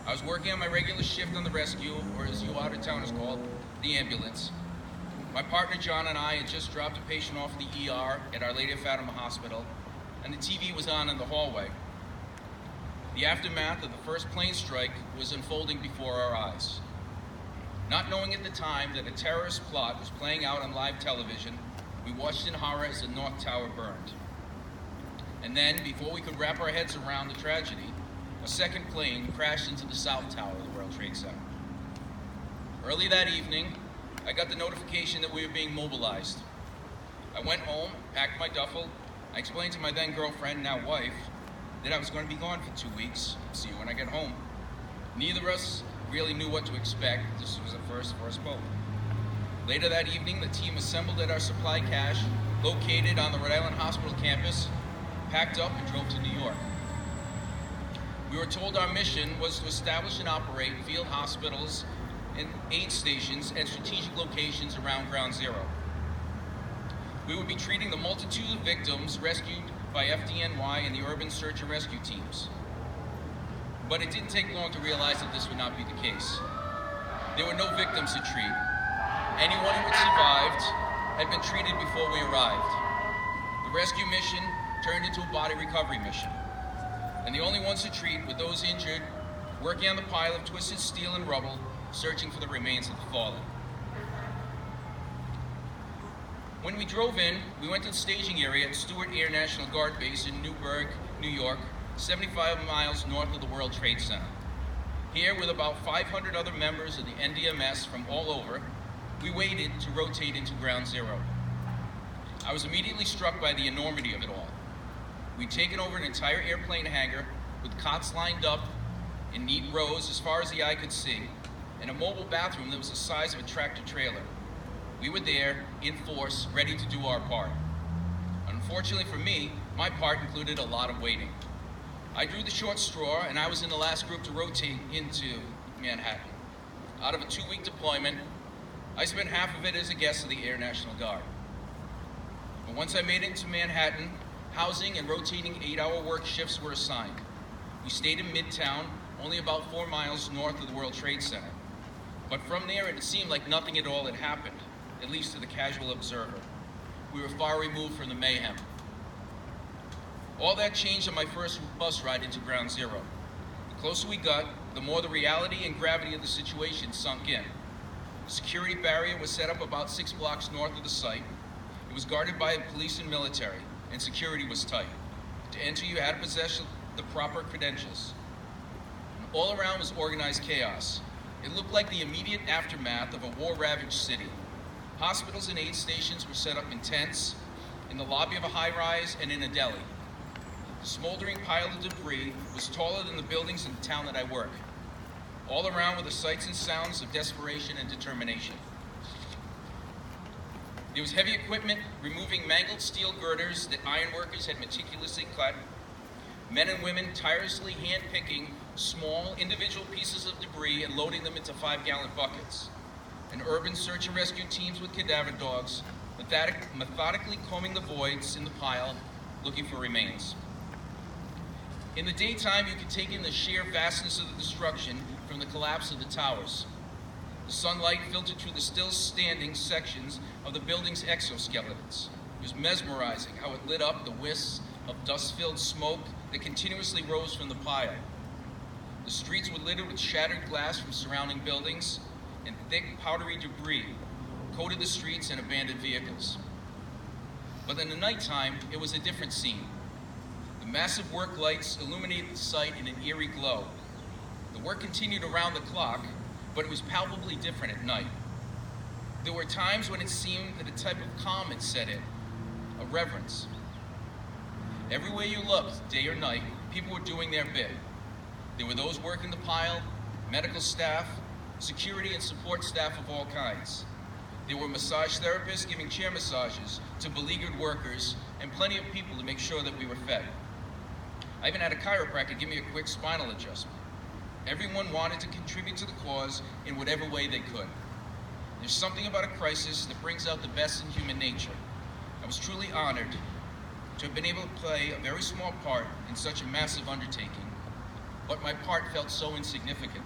I was working on my regular shift on the rescue, or as you out of town is called, the ambulance. My partner John and I had just dropped a patient off at the ER at Our Lady of Fatima Hospital, and the TV was on in the hallway. The aftermath of the first plane strike was unfolding before our eyes. Not knowing at the time that a terrorist plot was playing out on live television, we watched in horror as the North Tower burned. And then, before we could wrap our heads around the tragedy, a second plane crashed into the South Tower of the World Trade Center. Early that evening, I got the notification that we were being mobilized. I went home, packed my duffel. I explained to my then girlfriend, now wife, that I was going to be gone for 2 weeks. See you when I get home. Neither of us really knew what to expect. This was a first for us both. Later that evening, the team assembled at our supply cache, located on the Rhode Island Hospital campus, packed up and drove to New York. We were told our mission was to establish and operate field hospitals and aid stations at strategic locations around Ground Zero. We would be treating the multitude of victims rescued by FDNY and the urban search and rescue teams. But it didn't take long to realize that this would not be the case. There were no victims to treat. Anyone who had survived had been treated before we arrived. The rescue mission turned into a body recovery mission. And the only ones to treat were those injured, working on the pile of twisted steel and rubble, searching for the remains of the fallen. When we drove in, we went to the staging area at Stewart Air National Guard Base in Newburgh, New York, 75 miles north of the World Trade Center. Here, with about 500 other members of the NDMS from all over, we waited to rotate into Ground Zero. I was immediately struck by the enormity of it all. We'd taken over an entire airplane hangar with cots lined up in neat rows as far as the eye could see, and a mobile bathroom that was the size of a tractor trailer. We were there, in force, ready to do our part. Unfortunately for me, my part included a lot of waiting. I drew the short straw, and I was in the last group to rotate into Manhattan. Out of a 2-week deployment, I spent half of it as a guest of the Air National Guard. But once I made it into Manhattan, housing and rotating 8-hour work shifts were assigned. We stayed in Midtown, only about 4 miles north of the World Trade Center. But from there, it seemed like nothing at all had happened, at least to the casual observer. We were far removed from the mayhem. All that changed on my first bus ride into Ground Zero. The closer we got, the more the reality and gravity of the situation sunk in. A security barrier was set up about 6 blocks north of the site. It was guarded by police and military, and security was tight. To enter, you had to possess the proper credentials. And all around was organized chaos. It looked like the immediate aftermath of a war-ravaged city. Hospitals and aid stations were set up in tents, in the lobby of a high-rise, and in a deli. The smoldering pile of debris was taller than the buildings in the town that I work. All around were the sights and sounds of desperation and determination. There was heavy equipment removing mangled steel girders that iron workers had meticulously cut. Men and women tirelessly hand-picking small individual pieces of debris and loading them into 5-gallon buckets. And urban search and rescue teams with cadaver dogs methodically combing the voids in the pile, looking for remains. In the daytime, you could take in the sheer vastness of the destruction from the collapse of the towers. The sunlight filtered through the still-standing sections of the building's exoskeletons. It was mesmerizing how it lit up the wisps of dust-filled smoke that continuously rose from the pile. The streets were littered with shattered glass from surrounding buildings, and thick, powdery debris coated the streets and abandoned vehicles. But in the nighttime, it was a different scene. The massive work lights illuminated the site in an eerie glow. The work continued around the clock, but it was palpably different at night. There were times when it seemed that a type of calm had set in, a reverence. Everywhere you looked, day or night, people were doing their bit. There were those working the pile, medical staff, security and support staff of all kinds. There were massage therapists giving chair massages to beleaguered workers, and plenty of people to make sure that we were fed. I even had a chiropractor give me a quick spinal adjustment. Everyone wanted to contribute to the cause in whatever way they could. There's something about a crisis that brings out the best in human nature. I was truly honored to have been able to play a very small part in such a massive undertaking. but my part felt so insignificant.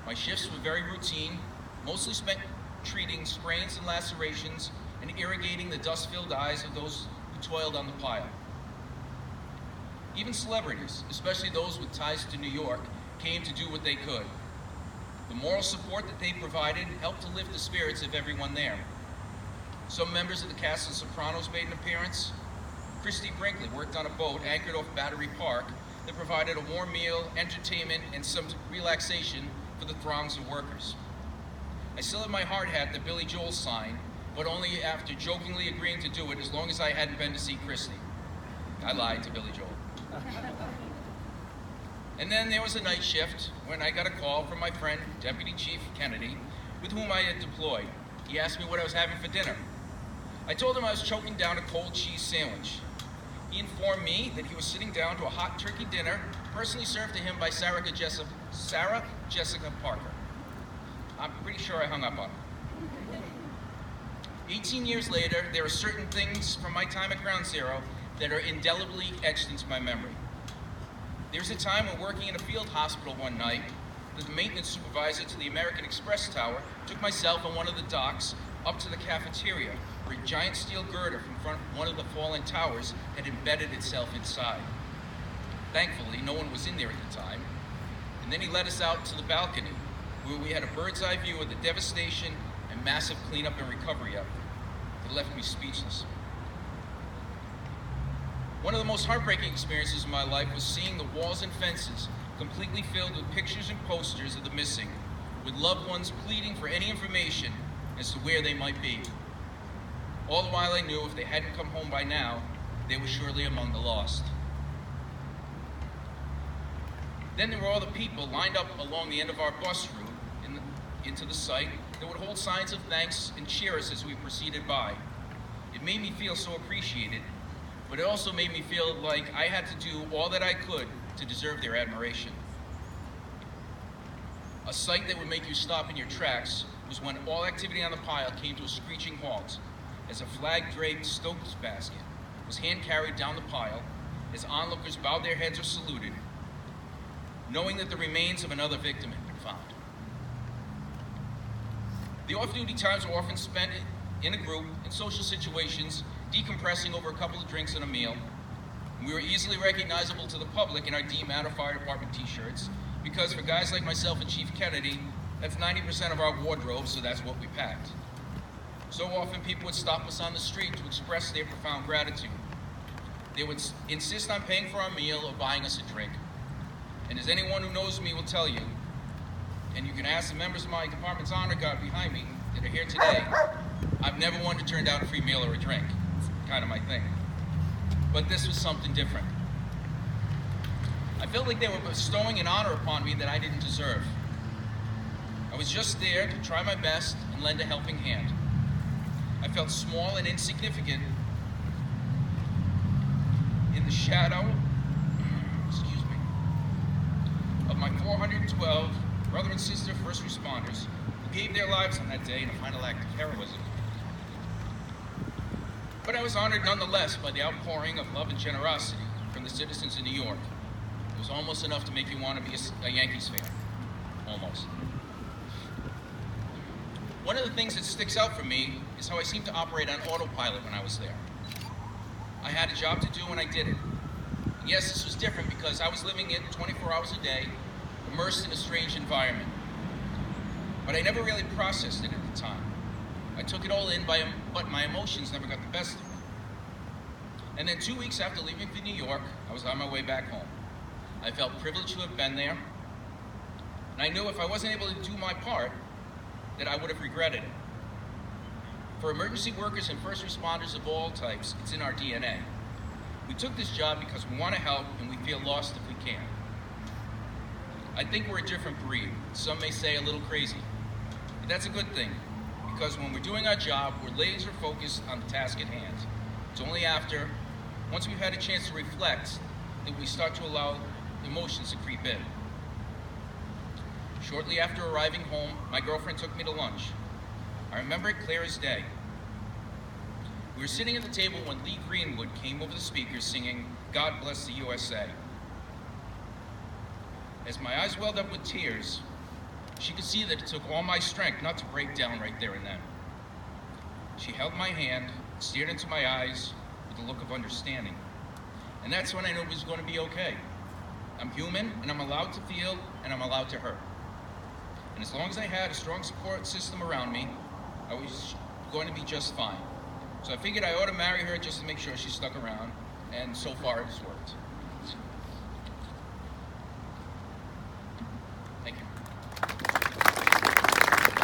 My shifts were very routine, mostly spent treating sprains and lacerations and irrigating the dust-filled eyes of those who toiled on the pile. Even celebrities, especially those with ties to New York, came to do what they could. The moral support that they provided helped to lift the spirits of everyone there. Some members of the cast of Sopranos made an appearance. Christy Brinkley worked on a boat anchored off Battery Park that provided a warm meal, entertainment, and some relaxation for the throngs of workers. I still have my hard hat that Billy Joel signed, but only after jokingly agreeing to do it as long as I hadn't been to see Christy. I lied to Billy Joel. And then there was a night shift when I got a call from my friend, Deputy Chief Kennedy, with whom I had deployed. He asked me what I was having for dinner. I told him I was choking down a cold cheese sandwich. He informed me that he was sitting down to a hot turkey dinner personally served to him by Sarah Jessica Parker. I'm pretty sure I hung up on him. 18 years later, there are certain things from my time at Ground Zero that are indelibly etched into my memory. There was a time when working in a field hospital one night, the maintenance supervisor to the American Express Tower took myself and one of the docs up to the cafeteria, where a giant steel girder from front of one of the fallen towers had embedded itself inside. Thankfully, no one was in there at the time. And then he led us out to the balcony, where we had a bird's eye view of the devastation and massive cleanup and recovery effort. It left me speechless. One of the most heartbreaking experiences of my life was seeing the walls and fences completely filled with pictures and posters of the missing, with loved ones pleading for any information as to where they might be. All the while I knew if they hadn't come home by now, they were surely among the lost. Then there were all the people lined up along the end of our bus route into the site that would hold signs of thanks and cheer us as we proceeded by. It made me feel so appreciated, but it also made me feel like I had to do all that I could to deserve their admiration. A sight that would make you stop in your tracks was when all activity on the pile came to a screeching halt as a flag-draped Stokes basket was hand-carried down the pile as onlookers bowed their heads or saluted, knowing that the remains of another victim had been found. The off-duty times were often spent in a group, in social situations, decompressing over a couple of drinks and a meal. We were easily recognizable to the public in our DMAT or fire department t-shirts, because for guys like myself and Chief Kennedy, that's 90% of our wardrobe, so that's what we packed. So often people would stop us on the street to express their profound gratitude. They would insist on paying for our meal or buying us a drink. And as anyone who knows me will tell you, and you can ask the members of my department's honor guard behind me that are here today, I've never wanted to turn down a free meal or a drink. It's kind of my thing. But this was something different. I felt like they were bestowing an honor upon me that I didn't deserve. I was just there to try my best and lend a helping hand. I felt small and insignificant in the shadow, of my 412 brother and sister first responders who gave their lives on that day in a final act of heroism. But I was honored nonetheless by the outpouring of love and generosity from the citizens of New York. It was almost enough to make you want to be a Yankees fan. Almost. One of the things that sticks out for me is how I seemed to operate on autopilot when I was there. I had a job to do and I did it. And yes, this was different because I was living it 24 hours a day, immersed in a strange environment. But I never really processed it at the time. I took it all in, but my emotions never got the best of me. And then 2 weeks after leaving for New York, I was on my way back home. I felt privileged to have been there, and I knew if I wasn't able to do my part, that I would have regretted it. For emergency workers and first responders of all types, it's in our DNA. We took this job because we want to help and we feel lost if we can't. I think we're a different breed. Some may say a little crazy. But that's a good thing, because when we're doing our job, we're laser focused on the task at hand. It's only once we've had a chance to reflect, that we start to allow emotions to creep in. Shortly after arriving home, my girlfriend took me to lunch. I remember it clear as day. We were sitting at the table when Lee Greenwood came over the speakers singing, "God Bless the USA." As my eyes welled up with tears, she could see that it took all my strength not to break down right there and then. She held my hand, stared into my eyes with a look of understanding. And that's when I knew it was going to be okay. I'm human, and I'm allowed to feel, and I'm allowed to hurt. And as long as I had a strong support system around me, I was going to be just fine. So I figured I ought to marry her just to make sure she stuck around, and so far it's worked.